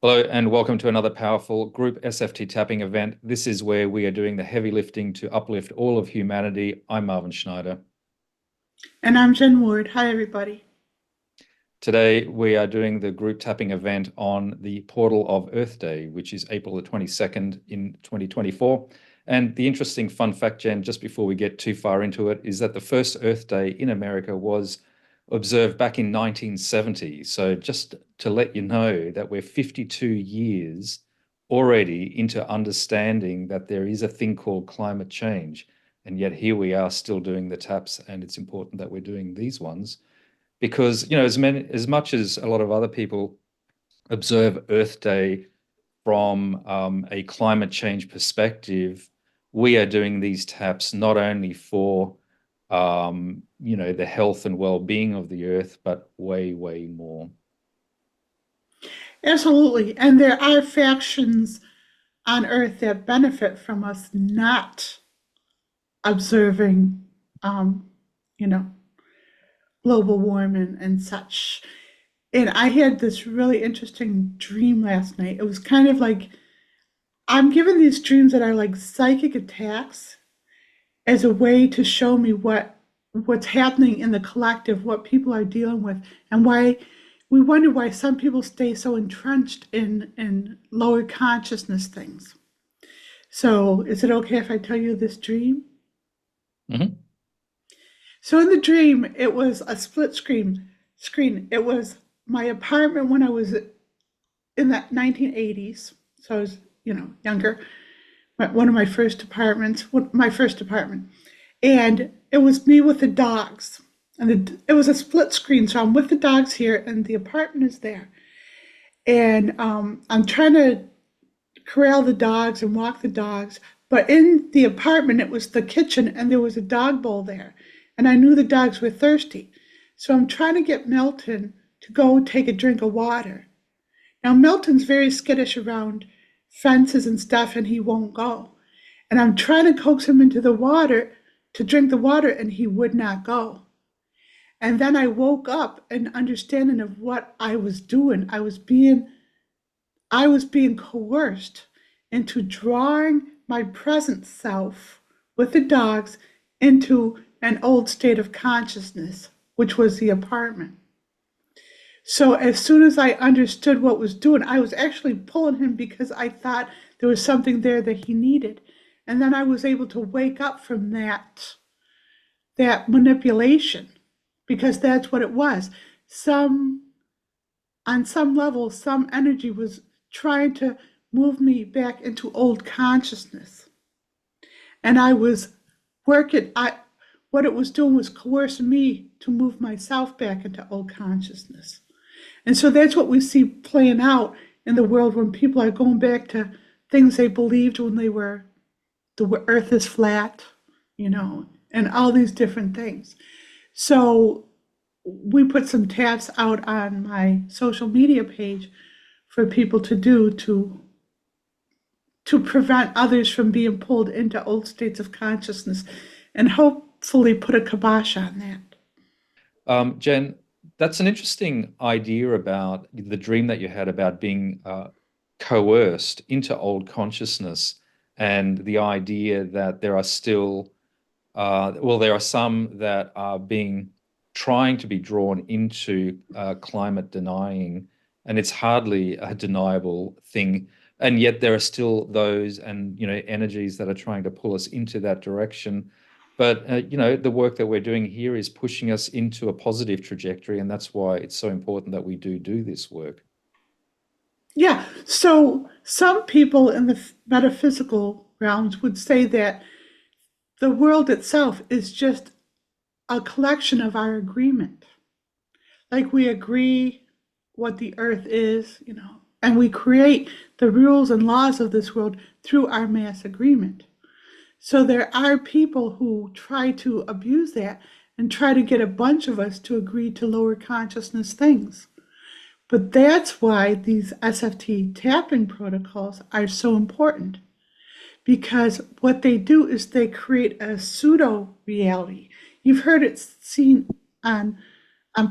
Hello and welcome to another powerful group SFT tapping event. This is where we are doing the heavy lifting to uplift all of humanity. I'm Marvin Schneider. And I'm Jen Ward. Hi, everybody. Today we are doing the group tapping event on the portal of Earth Day, which is April the 22nd in 2024. And the interesting fun fact, Jen, just before we get too far into it, is that the first Earth Day in America was observed back in 1970. So just to let you know that we're 52 years already into understanding that there is a thing called climate change. And yet here we are still doing the taps, and it's important that we're doing these ones because, as much as a lot of other people observe Earth Day from a climate change perspective, we are doing these taps not only for the health and well-being of the earth, but way, way more. Absolutely. And there are factions on Earth that benefit from us not observing, um, you know, global warming and such. And I had this really interesting dream last night. It was kind of like I'm given these dreams that are like psychic attacks as a way to show me what's happening in the collective, what people are dealing with, and why we wonder why some people stay so entrenched in lower consciousness things. So, is it okay if I tell you this dream? Mm-hmm. So, in the dream, it was a split screen. It was my apartment when I was in the 1980s. So I was, younger. One of my first apartments, my first apartment, and it was me with the dogs. It was a split screen, so I'm with the dogs here, and the apartment is there. And I'm trying to corral the dogs and walk the dogs. But in the apartment, it was the kitchen, and there was a dog bowl there. And I knew the dogs were thirsty. So I'm trying to get Milton to go take a drink of water. Now, Milton's very skittish around fences and stuff, and he won't go. And I'm trying to coax him into the water to drink the water, and he would not go. And then I woke up an understanding of what I was doing. I was being coerced into drawing my present self with the dogs into an old state of consciousness, which was the apartment. So as soon as I understood what was doing, I was actually pulling him because I thought there was something there that he needed. And then I was able to wake up from that manipulation, because that's what it was. On some level, some energy was trying to move me back into old consciousness. And I was working, what it was doing was coercing me to move myself back into old consciousness. And so that's what we see playing out in the world when people are going back to things they believed when they were, the earth is flat, and all these different things. So we put some taps out on my social media page for people to do to prevent others from being pulled into old states of consciousness, and hopefully put a kibosh on that. Jen, that's an interesting idea about the dream that you had about being coerced into old consciousness, and the idea that there are still, there are some that are trying to be drawn into climate denying, and it's hardly a deniable thing. And yet there are still those energies that are trying to pull us into that direction. But the work that we're doing here is pushing us into a positive trajectory, and that's why it's so important that we do this work. Yeah, so some people in the metaphysical realms would say that the world itself is just a collection of our agreement. Like we agree what the earth is, and we create the rules and laws of this world through our mass agreement. So there are people who try to abuse that and try to get a bunch of us to agree to lower consciousness things. But that's why these SFT tapping protocols are so important, because what they do is they create a pseudo reality. You've heard it seen on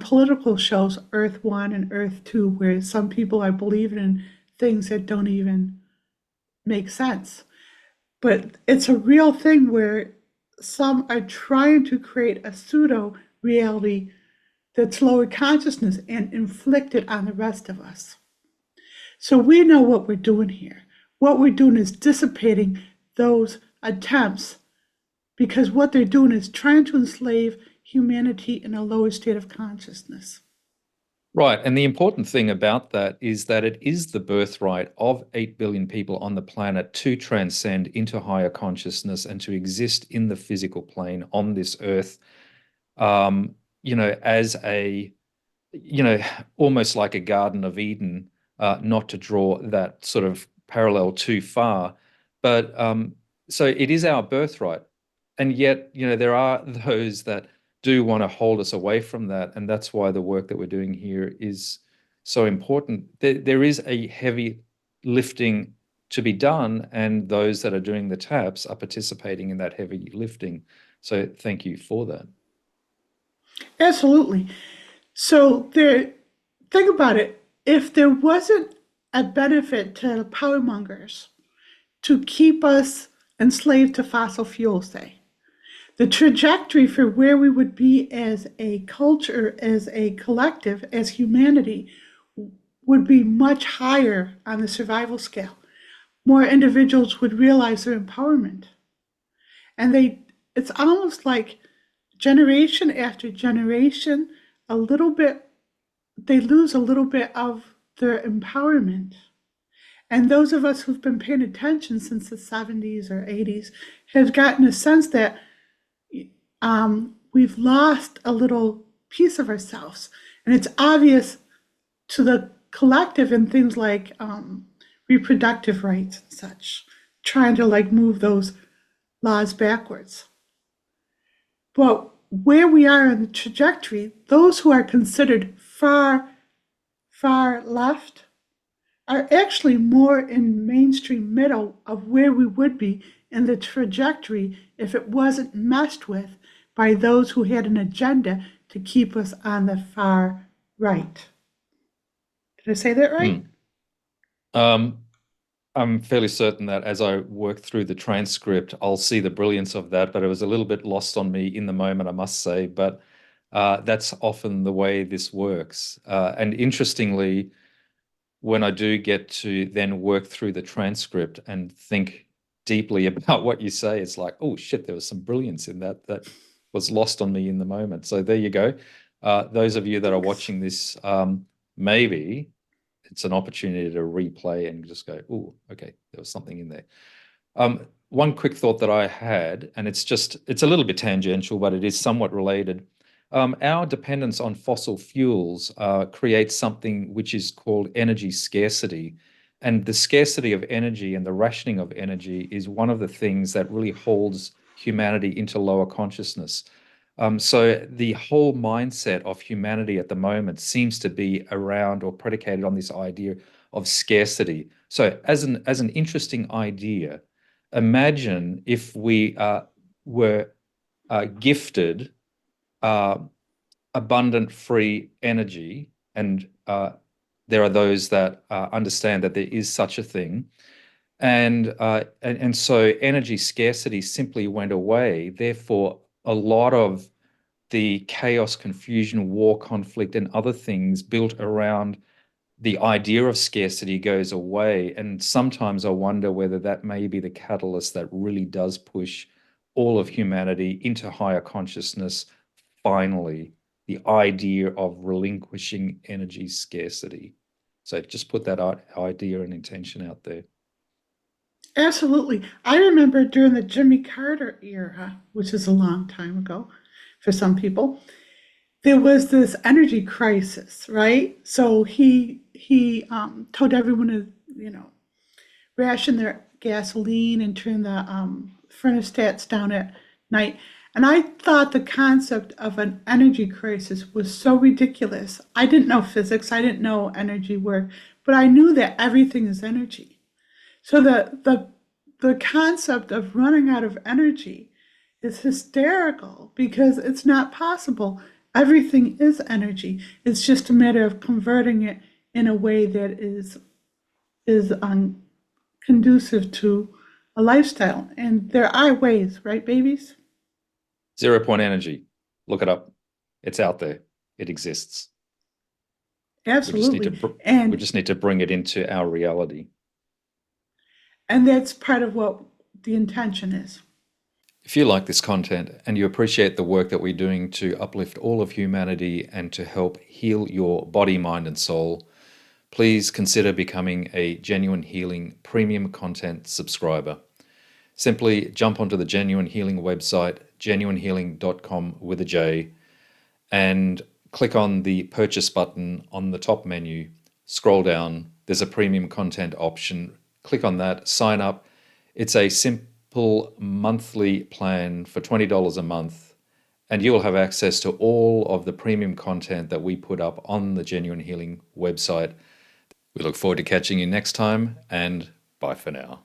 political shows, Earth One and Earth Two, where some people are believing in things that don't even make sense. But it's a real thing where some are trying to create a pseudo reality that's lower consciousness and inflict it on the rest of us. So we know what we're doing here. What we're doing is dissipating those attempts, because what they're doing is trying to enslave humanity in a lower state of consciousness. Right. And the important thing about that is that it is the birthright of 8 billion people on the planet to transcend into higher consciousness and to exist in the physical plane on this earth, as a, almost like a Garden of Eden, not to draw that sort of parallel too far. But so it is our birthright. And yet, there are those that do want to hold us away from that. And that's why the work that we're doing here is so important. There is a heavy lifting to be done, and those that are doing the taps are participating in that heavy lifting. So thank you for that. Absolutely. So think about it. If there wasn't a benefit to the power mongers to keep us enslaved to fossil fuels, say, the trajectory for where we would be as a culture, as a collective, as humanity, would be much higher on the survival scale. More individuals would realize their empowerment. And it's almost like generation after generation, they lose a little bit of their empowerment. And those of us who've been paying attention since the 70s or 80s have gotten a sense that we've lost a little piece of ourselves. And it's obvious to the collective in things like reproductive rights and such, trying to move those laws backwards. But where we are in the trajectory, those who are considered far, far left are actually more in mainstream middle of where we would be in the trajectory if it wasn't messed with by those who had an agenda to keep us on the far right. Did I say that right? I'm fairly certain that as I work through the transcript, I'll see the brilliance of that, but it was a little bit lost on me in the moment, I must say. But that's often the way this works. And interestingly, when I do get to then work through the transcript and think deeply about what you say, it's like, oh shit, there was some brilliance in that was lost on me in the moment. So there you go. Those of you that are watching this, maybe it's an opportunity to replay and just go, oh, okay, there was something in there. One quick thought that I had, and it's a little bit tangential, but it is somewhat related. Our dependence on fossil fuels creates something which is called energy scarcity. And the scarcity of energy and the rationing of energy is one of the things that really holds humanity into lower consciousness. So the whole mindset of humanity at the moment seems to be around or predicated on this idea of scarcity. So as an interesting idea, imagine if we were gifted abundant free energy, and there are those that understand that there is such a thing. And so energy scarcity simply went away. Therefore, a lot of the chaos, confusion, war, conflict, and other things built around the idea of scarcity goes away. And sometimes I wonder whether that may be the catalyst that really does push all of humanity into higher consciousness. Finally, the idea of relinquishing energy scarcity. So just put that idea and intention out there. Absolutely. I remember during the Jimmy Carter era, which is a long time ago for some people, there was this energy crisis, right? So he told everyone to, ration their gasoline and turn the thermostats down at night. And I thought the concept of an energy crisis was so ridiculous. I didn't know physics, I didn't know energy work, but I knew that everything is energy. So the concept of running out of energy is hysterical because it's not possible. Everything is energy. It's just a matter of converting it in a way that is is conducive to a lifestyle. And there are ways, right, babies? 0 point energy. Look it up. It's out there. It exists. Absolutely. We just need to bring it into our reality. And that's part of what the intention is. If you like this content and you appreciate the work that we're doing to uplift all of humanity and to help heal your body, mind, and soul, please consider becoming a Jenuine Healing premium content subscriber. Simply jump onto the Jenuine Healing website, jenuinehealing.com with a J, and click on the purchase button on the top menu. Scroll down, there's a premium content option. Click on that, sign up. It's a simple monthly plan for $20 a month, and you will have access to all of the premium content that we put up on the Jenuine Healing website. We look forward to catching you next time, and bye for now.